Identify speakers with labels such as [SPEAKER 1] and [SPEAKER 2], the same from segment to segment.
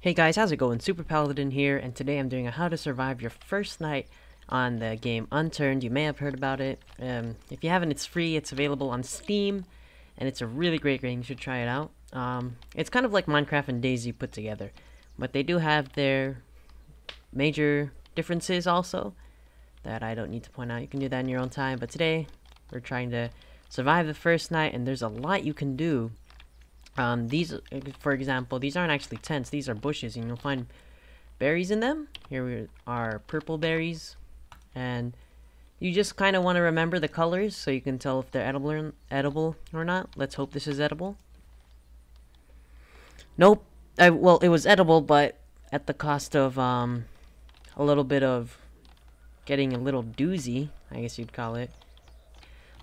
[SPEAKER 1] Hey guys, how's it going? SuperPaldn here, and today I'm doing a how to survive your first night on the game Unturned. You may have heard about it. If you haven't, it's free. It's available on Steam, and it's a really great game. You should try it out. It's kind of like Minecraft and DayZ put together, but they do have their major differences also that I don't need to point out. You can do that in your own time, but today we're trying to survive the first night, and there's a lot you can do. These, for example, these aren't actually tents, these are bushes, and you'll find berries in them. Here are purple berries, and you just kind of want to remember the colors so you can tell if they're edible or not. Let's hope this is edible. Nope. Well, it was edible, but at the cost of a little bit of getting a little doozy, I guess you'd call it.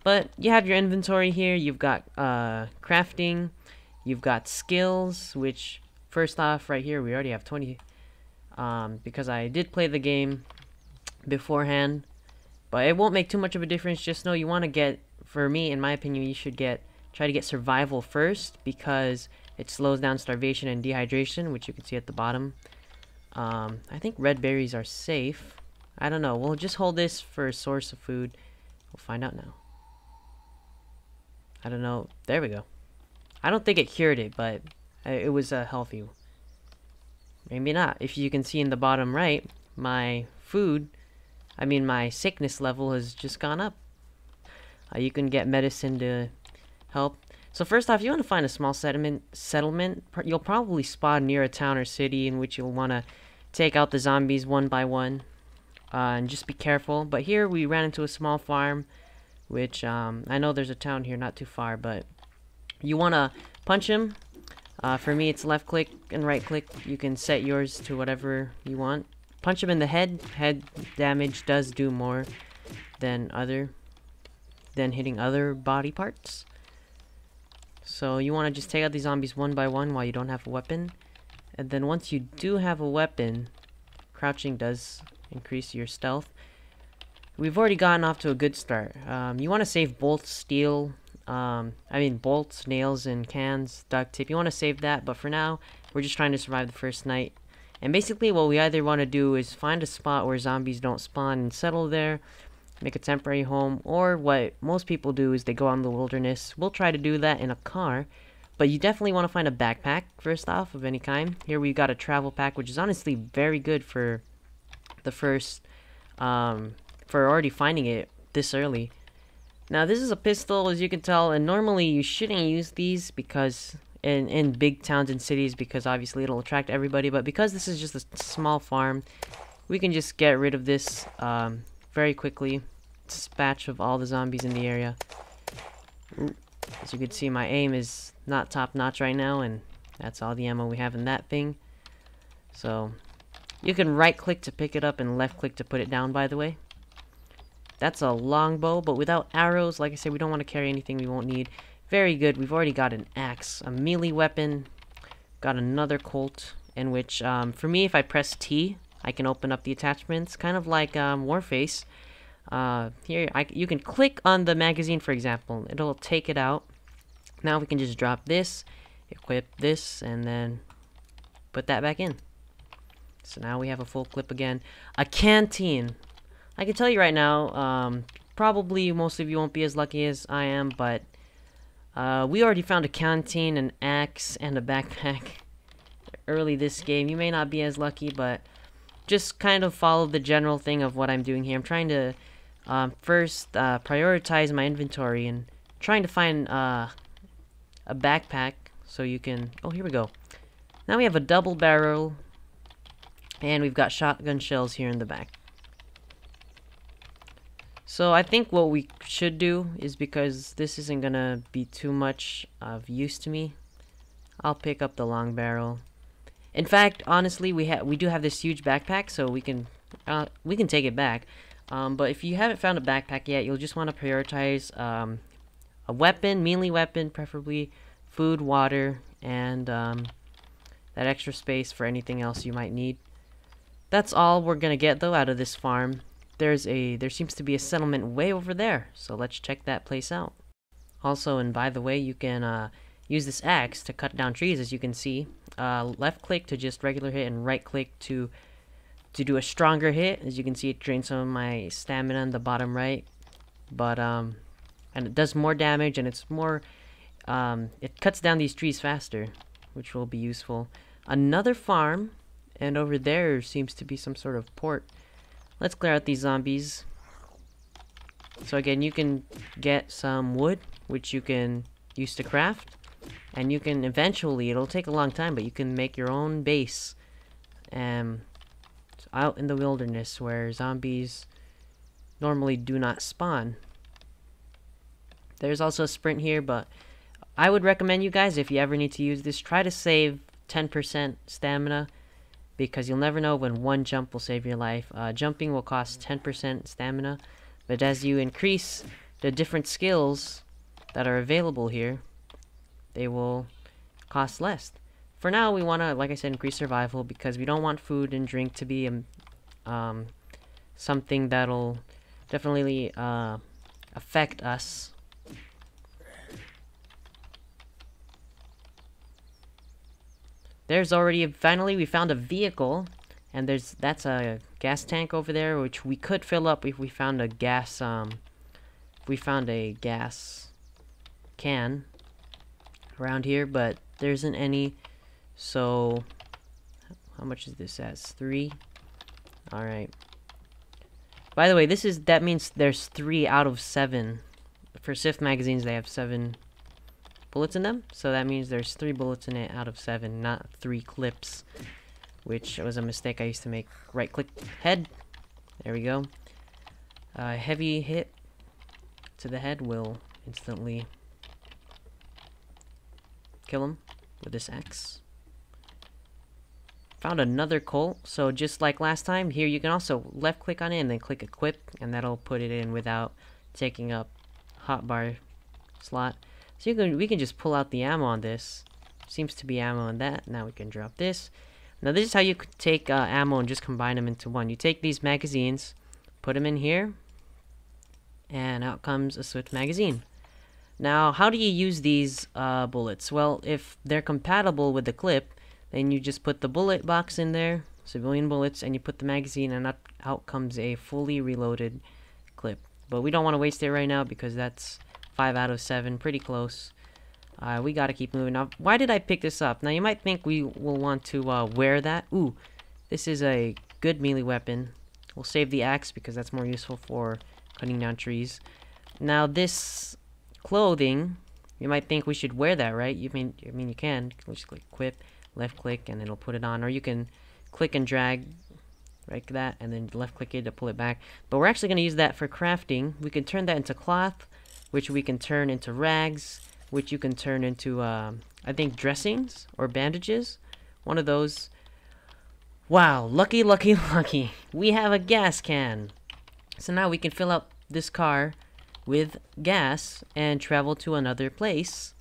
[SPEAKER 1] But you have your inventory here. You've got crafting. You've got skills, which first off right here we already have 20 because I did play the game beforehand, but it won't make too much of a difference. Just know you want to get, for me, in my opinion, you should try to get survival first because it slows down starvation and dehydration, which you can see at the bottom. I think red berries are safe. I don't know. We'll just hold this for a source of food. We'll find out now. I don't know. There we go. I don't think it cured it, but it was healthy. Maybe not. If you can see in the bottom right, my sickness level has just gone up. You can get medicine to help. So first off, you want to find a small settlement. You'll probably spawn near a town or city in which you'll want to take out the zombies one by one. And just be careful. But here we ran into a small farm, which I know there's a town here not too far, but you want to punch him. For me, it's left click and right click. You can set yours to whatever you want. Punch him in the head. Head damage does do more than hitting other body parts. So you want to just take out these zombies one by one while you don't have a weapon. And then once you do have a weapon, crouching does increase your stealth. We've already gotten off to a good start. You want to save both steel. Bolts, nails, and cans, duct tape. You want to save that, but for now, we're just trying to survive the first night. And basically, what we either want to do is find a spot where zombies don't spawn and settle there, make a temporary home, or what most people do is they go out in the wilderness. We'll try to do that in a car, but you definitely want to find a backpack, first off, of any kind. Here we got a travel pack, which is honestly very good for the first, for already finding it this early. Now this is a pistol, as you can tell, and normally you shouldn't use these because in big towns and cities, because obviously it'll attract everybody, but because this is just a small farm, we can just get rid of this very quickly. Dispatch of all the zombies in the area. As you can see, my aim is not top notch right now, and that's all the ammo we have in that thing. So you can right click to pick it up and left click to put it down, by the way. That's a longbow, but without arrows. Like I said, we don't want to carry anything we won't need. Very good. We've already got an axe, a melee weapon. Got another Colt, in which, for me, if I press T, I can open up the attachments, kind of like Warface. Here, you can click on the magazine, for example. It'll take it out. Now we can just drop this, equip this, and then put that back in. So now we have a full clip again. A canteen. I can tell you right now, probably most of you won't be as lucky as I am, but we already found a canteen, an axe, and a backpack early this game. You may not be as lucky, but just kind of follow the general thing of what I'm doing here. I'm trying to first prioritize my inventory and trying to find a backpack so you can... Oh, here we go. Now we have a double barrel, and we've got shotgun shells here in the back. So I think what we should do is, because this isn't gonna be too much of use to me, I'll pick up the long barrel. In fact, honestly, we do have this huge backpack, so we can take it back. But if you haven't found a backpack yet, you'll just want to prioritize a weapon, melee weapon, preferably food, water, and that extra space for anything else you might need. That's all we're gonna get though out of this farm. There seems to be a settlement way over there, so let's check that place out. Also, and by the way, you can use this axe to cut down trees, as you can see. left click to just regular hit and right click to do a stronger hit. As you can see, it drains some of my stamina in the bottom right, but and it does more damage, and it's more it cuts down these trees faster, which will be useful. Another farm, and over there seems to be some sort of port. Let's clear out these zombies. So again, you can get some wood, which you can use to craft, and you can eventually, it'll take a long time, but you can make your own base out in the wilderness where zombies normally do not spawn. There's also a sprint here, but I would recommend you guys, if you ever need to use this, try to save 10% stamina, because you'll never know when one jump will save your life. Jumping will cost 10% stamina, but as you increase the different skills that are available here, they will cost less. For now, we want to, like I said, increase survival, because we don't want food and drink to be something that'll definitely affect us. There's already, finally, we found a vehicle, and that's a gas tank over there, which we could fill up if we found a gas, can around here, but there isn't any. So, how much is this at? 3? Alright. By the way, that means there's 3 out of 7. For SIF magazines, they have 7 bullets in them, so that means there's 3 bullets in it out of 7, not 3 clips, which was a mistake I used to make. Right click head, there we go. Heavy hit to the head will instantly kill him with this axe. Found another Colt, so just like last time, here you can also left click on it and then click equip, and that'll put it in without taking up hotbar slot. So we can just pull out the ammo on this. Seems to be ammo on that. Now we can drop this. Now this is how you could take ammo and just combine them into one. You take these magazines, put them in here, and out comes a Swift magazine. Now, how do you use these bullets? Well, if they're compatible with the clip, then you just put the bullet box in there, civilian bullets, and you put the magazine, and out comes a fully reloaded clip. But we don't want to waste it right now, because that's 5 out of 7, pretty close. We gotta keep moving. Now, why did I pick this up? Now, you might think we will want to wear that. Ooh, this is a good melee weapon. We'll save the axe, because that's more useful for cutting down trees. Now, this clothing, you might think we should wear that, right? I mean you can. Just click equip, left click, and it'll put it on. Or you can click and drag like that, and then left click it to pull it back. But we're actually going to use that for crafting. We can turn that into cloth, which we can turn into rags, which you can turn into, I think, dressings or bandages. One of those. Wow, lucky, lucky, lucky. We have a gas can. So now we can fill up this car with gas and travel to another place.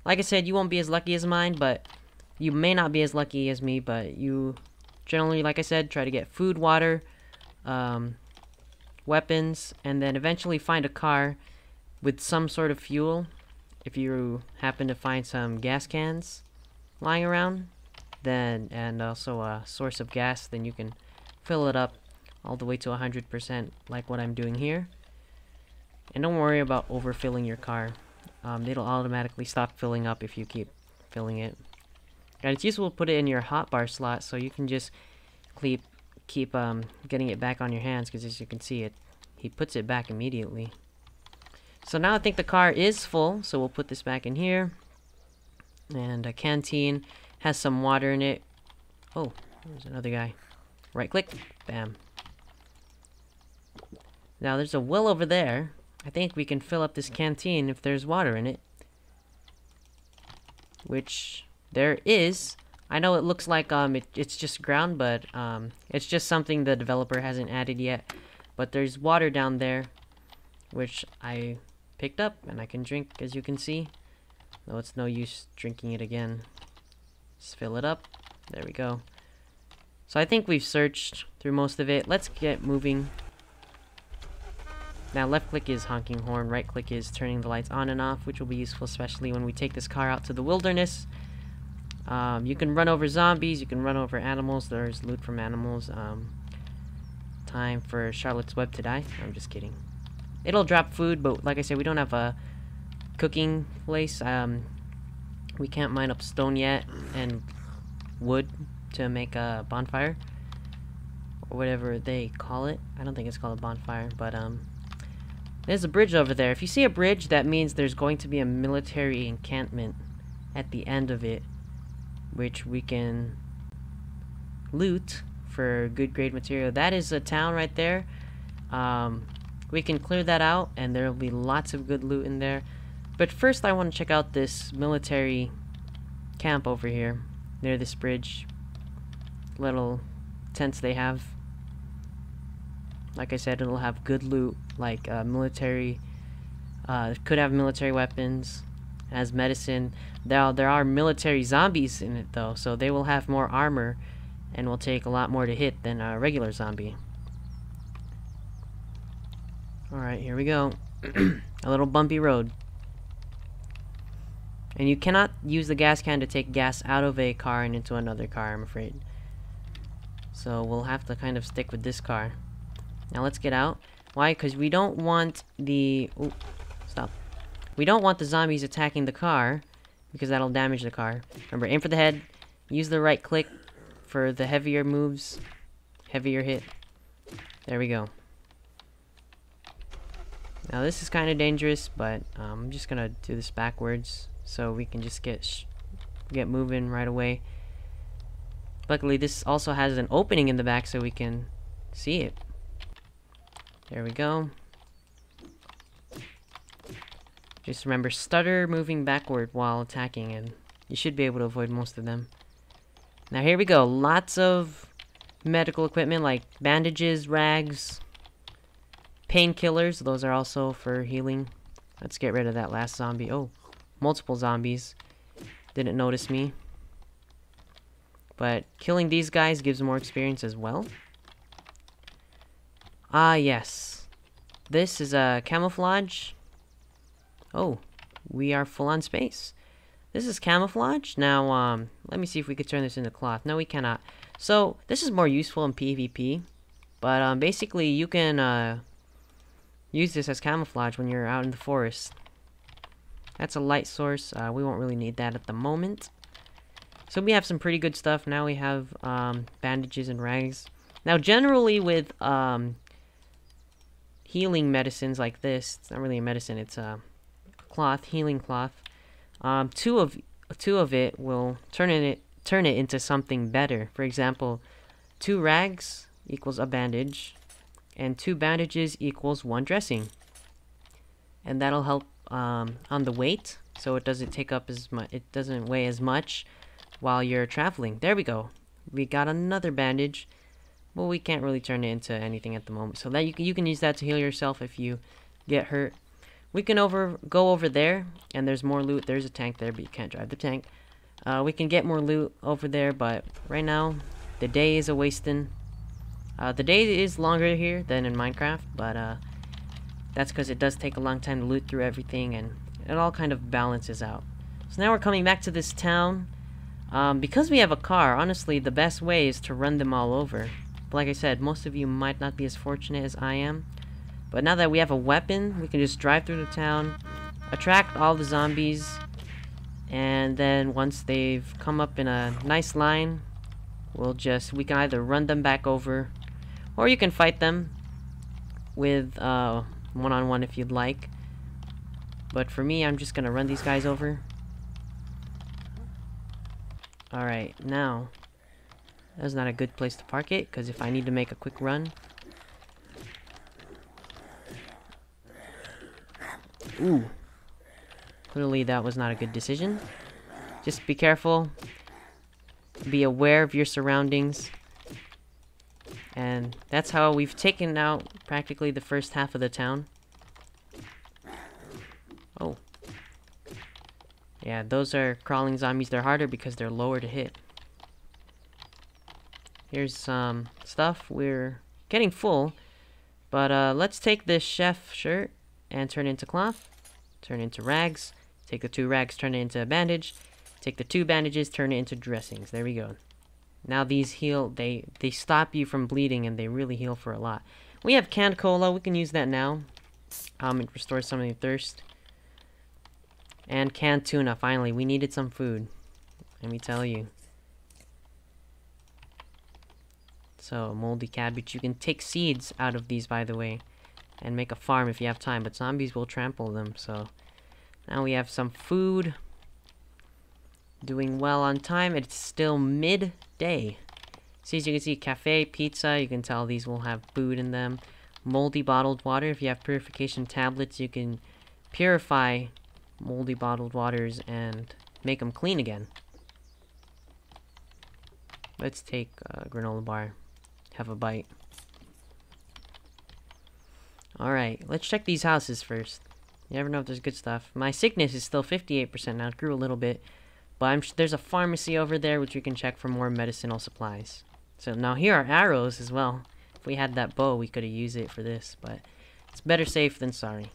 [SPEAKER 1] Like I said, you won't be as lucky as mine, but you may not be as lucky as me, but you generally, like I said, try to get food, water, weapons, and then eventually find a car with some sort of fuel. If you happen to find some gas cans lying around, then, and also a source of gas, then you can fill it up all the way to 100%, like what I'm doing here. And don't worry about overfilling your car. It'll automatically stop filling up if you keep filling it. And it's useful to put it in your hotbar slot, so you can just keep getting it back on your hands, because as you can see, he puts it back immediately. So now I think the car is full, so we'll put this back in here. And a canteen has some water in it. Oh, there's another guy. Right click, bam. Now there's a well over there. I think we can fill up this canteen if there's water in it. Which there is. I know it looks like it's just ground, but it's just something the developer hasn't added yet. But there's water down there, which I picked up, and I can drink, as you can see. Though it's no use drinking it again. Just fill it up. There we go. So I think we've searched through most of it. Let's get moving. Now left click is honking horn, right click is turning the lights on and off, which will be useful especially when we take this car out to the wilderness. You can run over zombies, you can run over animals. There's loot from animals. Time for Charlotte's Web to die. I'm just kidding. It'll drop food, but like I said, we don't have a cooking place. We can't mine up stone yet and wood to make a bonfire or whatever they call it. I don't think it's called a bonfire, but there's a bridge over there. If you see a bridge, that means there's going to be a military encampment at the end of it, which we can loot for good grade material. That is a town right there. We can clear that out and there will be lots of good loot in there. But first I want to check out this military camp over here near this bridge. Little tents they have. Like I said, it'll have good loot, like military, could have military weapons, has medicine. There are military zombies in it though, so they will have more armor and will take a lot more to hit than a regular zombie. Alright, here we go. A little bumpy road. And you cannot use the gas can to take gas out of a car and into another car, I'm afraid. So we'll have to kind of stick with this car. Now let's get out. Why? Because we don't want the... Ooh, stop. We don't want the zombies attacking the car, because that'll damage the car. Remember, aim for the head. Use the right click for the heavier moves. Heavier hit. There we go. Now this is kind of dangerous, but I'm just gonna do this backwards so we can just get moving right away. Luckily, this also has an opening in the back so we can see it. There we go. Just remember, stutter moving backward while attacking, and you should be able to avoid most of them. Now here we go. Lots of medical equipment like bandages, rags, painkillers. Those are also for healing. Let's get rid of that last zombie. Oh, multiple zombies. Didn't notice me. But killing these guys gives more experience as well. Ah, yes. This is a camouflage. Oh, we are full on space. This is camouflage. Now, let me see if we could turn this into cloth. No, we cannot. So, this is more useful in PvP. But, basically, you can, use this as camouflage when you're out in the forest. That's a light source. We won't really need that at the moment. So, we have some pretty good stuff. Now we have, bandages and rags. Now, generally with, healing medicines like this, it's not really a medicine, it's a cloth, healing cloth. Two of it will turn it into something better. For example, 2 rags equals a bandage, and 2 bandages equals 1 dressing. And that'll help on the weight, so it doesn't take up as much. It doesn't weigh as much while you're traveling. There we go. We got another bandage. Well, we can't really turn it into anything at the moment. So that you can use that to heal yourself if you get hurt. We can go over there, and there's more loot. There's a tank there, but you can't drive the tank. We can get more loot over there, but right now, the day is a-wasting. The day is longer here than in Minecraft, but that's because it does take a long time to loot through everything, and it all kind of balances out. So now we're coming back to this town. Because we have a car, honestly, the best way is to run them all over. But like I said, most of you might not be as fortunate as I am. But now that we have a weapon, we can just drive through the town, attract all the zombies, and then once they've come up in a nice line, we can either run them back over, or you can fight them with one-on-one if you'd like. But for me, I'm just gonna run these guys over. Alright, now, that's not a good place to park it, because if I need to make a quick run... Ooh. Clearly that was not a good decision. Just be careful. Be aware of your surroundings. And that's how we've taken out practically the first half of the town. Oh. Yeah, those are crawling zombies. They're harder because they're lower to hit. Here's some stuff. We're getting full. But let's take this chef shirt and turn it into cloth. Turn it into rags. Take the 2 rags, turn it into a bandage. Take the 2 bandages, turn it into dressings. There we go. Now these heal, they stop you from bleeding, and they really heal for a lot. We have canned cola, we can use that now. It restores some of your thirst. And canned tuna, finally. We needed some food. Let me tell you. So, moldy cabbage. You can take seeds out of these, by the way, and make a farm if you have time, but zombies will trample them, so. Now we have some food. Doing well on time. It's still midday. See, as you can see, cafe, pizza. You can tell these will have food in them. Moldy bottled water. If you have purification tablets, you can purify moldy bottled waters and make them clean again. Let's take a granola bar. Have a bite. Alright, let's check these houses first. You never know if there's good stuff. My sickness is still 58% now. It grew a little bit. But there's a pharmacy over there which we can check for more medicinal supplies. So now here are arrows as well. If we had that bow, we could have used it for this. But it's better safe than sorry.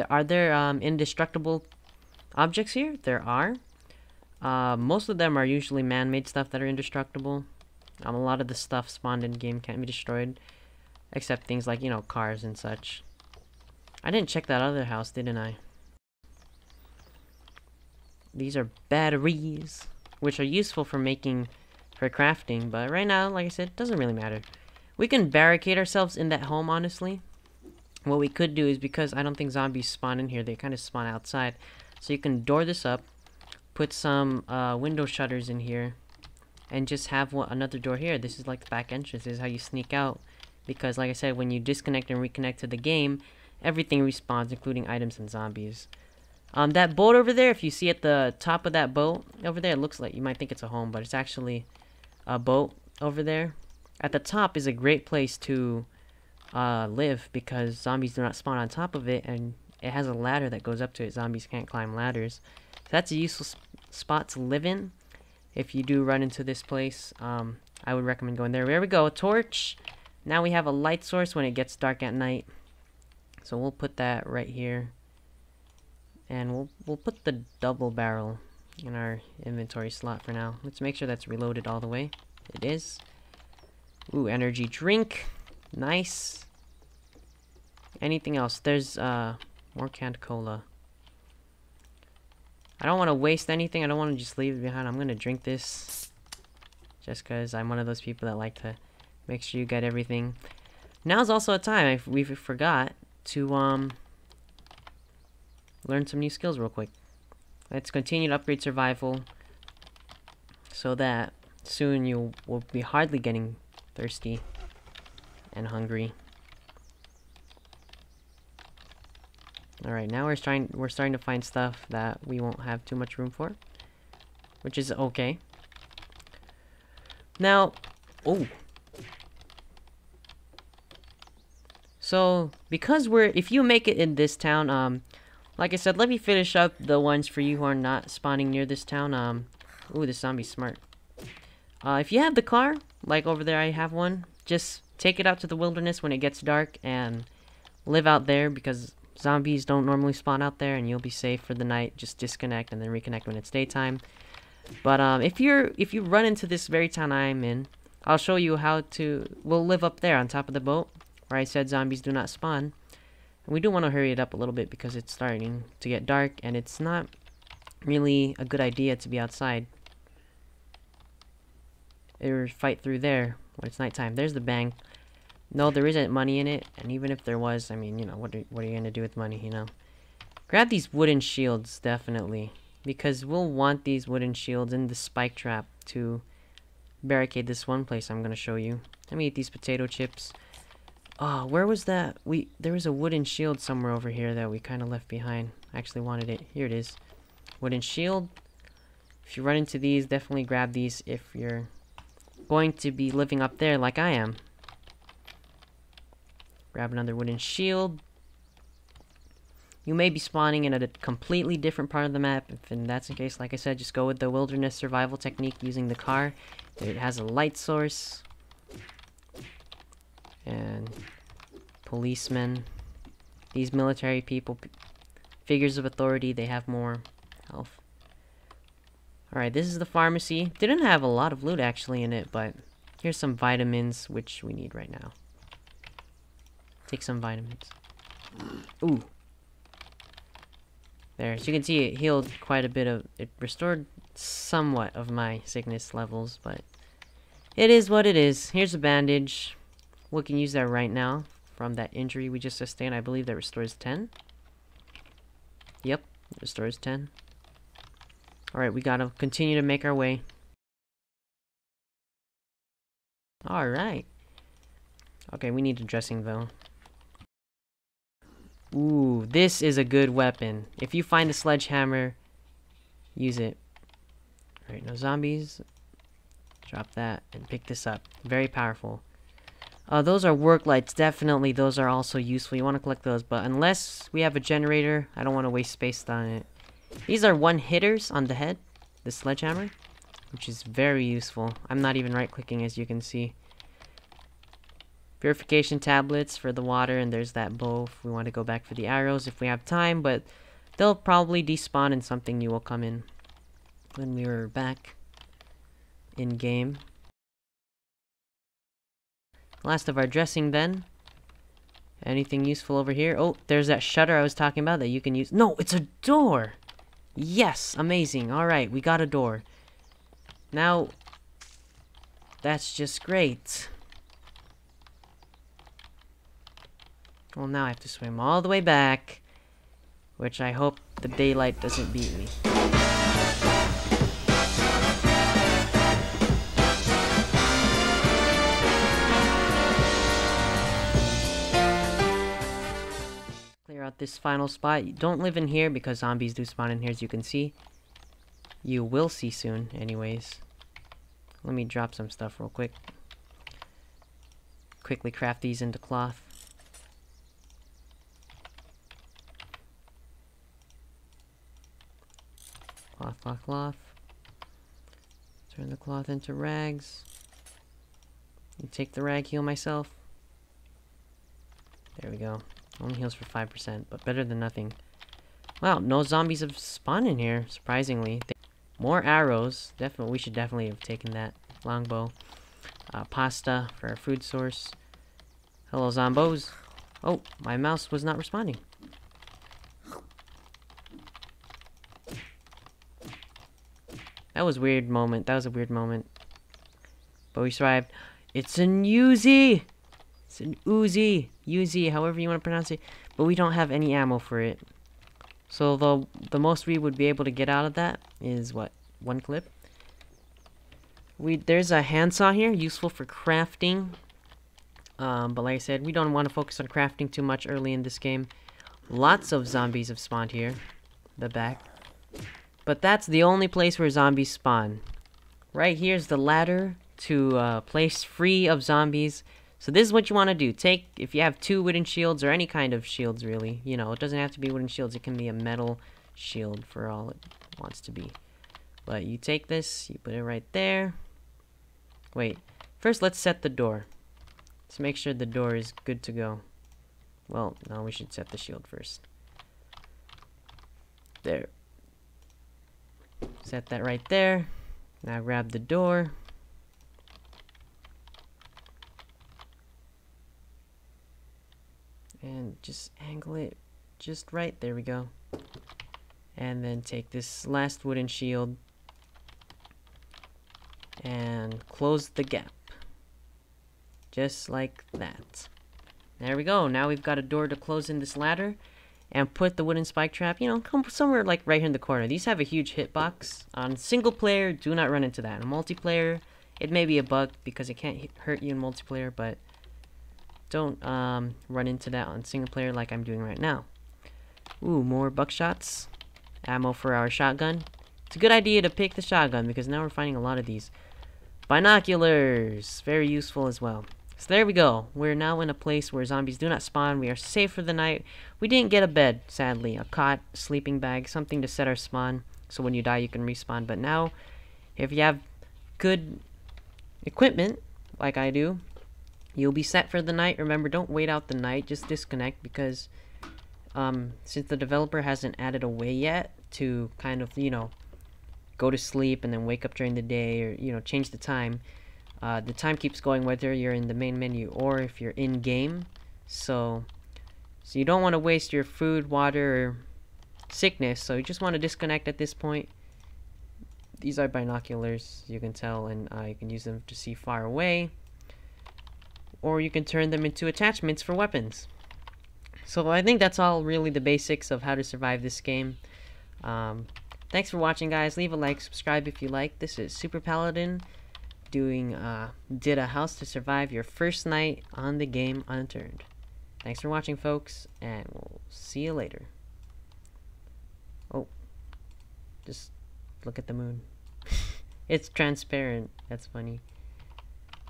[SPEAKER 1] Are there indestructible objects here? There are. Most of them are usually man-made stuff that are indestructible. A lot of the stuff spawned in game can't be destroyed. Except things like, you know, cars and such. I didn't check that other house, didn't I? These are batteries, which are useful for crafting, but right now, like I said, it doesn't really matter. We can barricade ourselves in that home, honestly. What we could do is, because I don't think zombies spawn in here, they kind of spawn outside. So you can door this up, put some window shutters in here, and just have another door here. This is like the back entrance. This is how you sneak out. Because, like I said, when you disconnect and reconnect to the game, everything respawns, including items and zombies. That boat over there, if you see at the top of that boat over there, it looks like, you might think it's a home, but it's actually a boat over there. At the top is a great place to live, because zombies do not spawn on top of it, and it has a ladder that goes up to it. Zombies can't climb ladders. So that's a useful spot to live in. If you do run into this place, I would recommend going there. There we go, a torch. Now we have a light source when it gets dark at night. So we'll put that right here. And we'll put the double barrel in our inventory slot for now. Let's make sure that's reloaded all the way. It is. Ooh, energy drink. Nice. Anything else? There's more canned cola. I don't want to waste anything. I don't want to just leave it behind. I'm going to drink this. Just because I'm one of those people that like to make sure you get everything. Now's also a time, we forgot, to learn some new skills real quick. Let's continue to upgrade survival so that soon you will be hardly getting thirsty and hungry. Alright, now we're starting to find stuff that we won't have too much room for, which is okay. Now, oh. So, because if you make it in this town, like I said, let me finish up the ones for you who are not spawning near this town. Ooh, this zombie's smart. If you have the car, like over there I have one, just take it out to the wilderness when it gets dark and live out there, because zombies don't normally spawn out there, and you'll be safe for the night. Just disconnect and then reconnect when it's daytime. But if you run into this very town I'm in, I'll show you how we'll live up there on top of the boat, where I said zombies do not spawn. And we do want to hurry it up a little bit because it's starting to get dark, and it's not really a good idea to be outside or fight through there when it's nighttime. There's the bank. No, there isn't money in it, and even if there was, I mean, you know, what are you gonna do with money, you know? Grab these wooden shields, definitely, because we'll want these wooden shields in the spike trap to barricade this one place I'm gonna show you. Let me eat these potato chips. Oh, where was that? There was a wooden shield somewhere over here that we kind of left behind. I actually wanted it. Here it is. Wooden shield. If you run into these, definitely grab these if you're going to be living up there like I am. Grab another wooden shield. You may be spawning in a completely different part of the map. If that's the case, like I said, just go with the wilderness survival technique using the car. It has a light source. And policemen. These military people. figures of authority, they have more health. Alright, this is the pharmacy. Didn't have a lot of loot actually in it, but here's some vitamins, which we need right now. Take some vitamins. Ooh. There, as you can see, it healed quite a bit of... It restored somewhat of my sickness levels, but... It is what it is. Here's a bandage. We can use that right now from that injury we just sustained. I believe that restores 10. Yep, restores 10. Alright, we gotta continue to make our way. Alright. Okay, we need a dressing though. Ooh, this is a good weapon. If you find a sledgehammer, use it. Alright, no zombies. Drop that and pick this up. Very powerful. Those are work lights. Definitely, those are also useful. You want to collect those, but unless we have a generator, I don't want to waste space on it. These are one-hitters on the head, the sledgehammer, which is very useful. I'm not even right-clicking, as you can see. Purification tablets for the water, and there's that bow if we want to go back for the arrows if we have time, but they'll probably despawn and something new will come in when we were back in game. Last of our dressing then. Anything useful over here? Oh, there's that shutter I was talking about that you can use. No, it's a door! Yes, amazing. Alright, we got a door. Now, that's just great. Well, now I have to swim all the way back, which I hope the daylight doesn't beat me. Clear out this final spot. You don't live in here because zombies do spawn in here, as you can see. You will see soon, anyways. Let me drop some stuff real quick. Quickly craft these into cloth. Cloth, cloth, cloth. Turn the cloth into rags. And take the rag, heal myself. There we go. Only heals for 5%, but better than nothing. Wow, no zombies have spawned in here, surprisingly. More arrows. Definitely, we should definitely have taken that longbow. Pasta for our food source. Hello, zombos. Oh, my mouse was not responding. That was a weird moment. That was a weird moment. But we survived. It's an Uzi! It's an Uzi. Uzi, however you want to pronounce it. But we don't have any ammo for it. So the most we would be able to get out of that is what? One clip? There's a handsaw here, useful for crafting. But like I said, we don't want to focus on crafting too much early in this game. Lots of zombies have spawned here. The back. But that's the only place where zombies spawn. Right here's the ladder to a place free of zombies. So this is what you want to do. If you have 2 wooden shields, or any kind of shields really. You know, it doesn't have to be wooden shields. It can be a metal shield for all it wants to be. But you take this, you put it right there. Wait, first let's set the door. Let's make sure the door is good to go. Well, no, we should set the shield first. There. Set that right there. Now grab the door. And just angle it just right. There we go. And then take this last wooden shield and close the gap. Just like that. There we go. Now we've got a door to close in this ladder. And put the wooden spike trap, you know, come somewhere like right here in the corner. These have a huge hitbox. On single player, do not run into that. On multiplayer, it may be a bug because it can't hurt you in multiplayer, but don't run into that on single player like I'm doing right now. Ooh, more buckshots. Ammo for our shotgun. It's a good idea to pick the shotgun because now we're finding a lot of these. Binoculars. Very useful as well. So there we go. We're now in a place where zombies do not spawn. We are safe for the night. We didn't get a bed, sadly. A cot, sleeping bag, something to set our spawn. So when you die, you can respawn. But now, if you have good equipment, like I do, you'll be set for the night. Remember, don't wait out the night. Just disconnect because since the developer hasn't added a way yet to kind of, go to sleep and then wake up during the day, or, change the time keeps going whether you're in the main menu or if you're in game. So you don't want to waste your food, water, or sickness, so you just want to disconnect at this point. These are binoculars, you can tell, and you can use them to see far away, or you can turn them into attachments for weapons. So I think that's all really the basics of how to survive this game. Thanks for watching, guys. Leave a like, subscribe if you like. This is SuperPaldn doing did a house to survive your first night on the game Unturned. Thanks for watching, folks, and we'll see you later. Oh, just look at the moon. It's transparent. That's funny.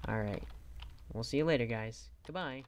[SPEAKER 1] Alright. We'll see you later, guys. Goodbye.